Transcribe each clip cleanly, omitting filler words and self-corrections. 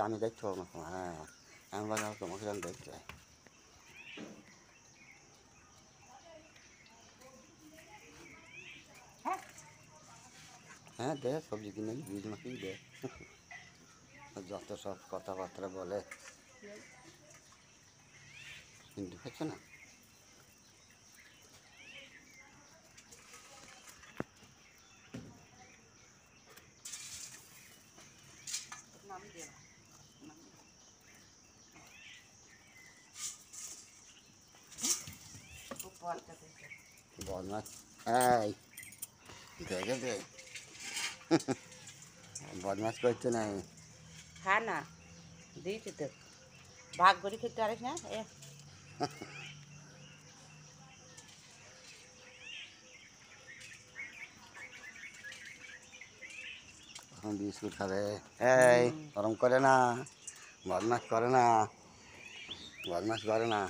আমি দেখতে পাবো না তোমার, হ্যাঁ আমি বললাম তোমাকে আমি দেখতে পাই। হ্যাঁ দে, সবজি কিনে বীজ মাখিয়ে দে। যত সব কথাবার্তা বলে, কিন্তু হচ্ছে না। বদমাস, এই দেখে দে, বদমাস করছে না। খা না, দিয়েছি তো, ভাগ করে খেতে পারিস না এ। এখন বিস্কুট খাবে, এই গরম করে না, বদমাস করে না, বদমাস করে না।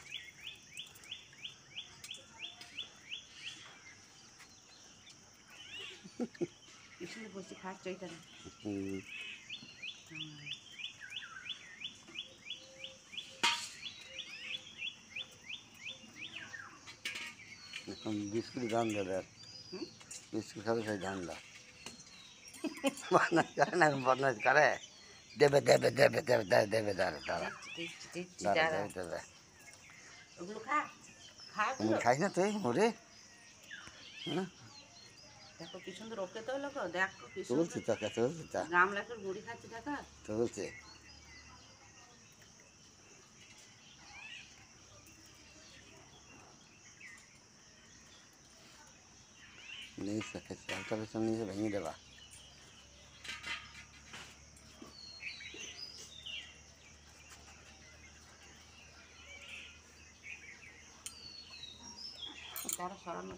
পিছনে বসে খাচ্ছ এটা না। হুম, এখন বিস্কুট দাম দেবে, বিস্কুট খাবে সেই ধান্দা। বদমাস করে না, বদমাস করে, দেবে দেবে দেবে দেবে দেবে দেবে, দাঁড়া দাঁড়া দিচ্ছি দাঁড়া, দাঁড়া, দেবে দেবে। ওগুলো খা, খা ওগুলো। মুড়ি খাইস না তুই, মুড়ি? হ্যাঁ দেখো কি সুন্দর ওকে তো লোক, দেখো কি তুলছি সুন্দর তোকে, তুলছি তা, গামলাকের মুড়ি খাচ্ছে দেখো। তুলছি। নিচে খেয়েছি, একটা পিছন নিচে ভেঙে দেবা। তারা সরানো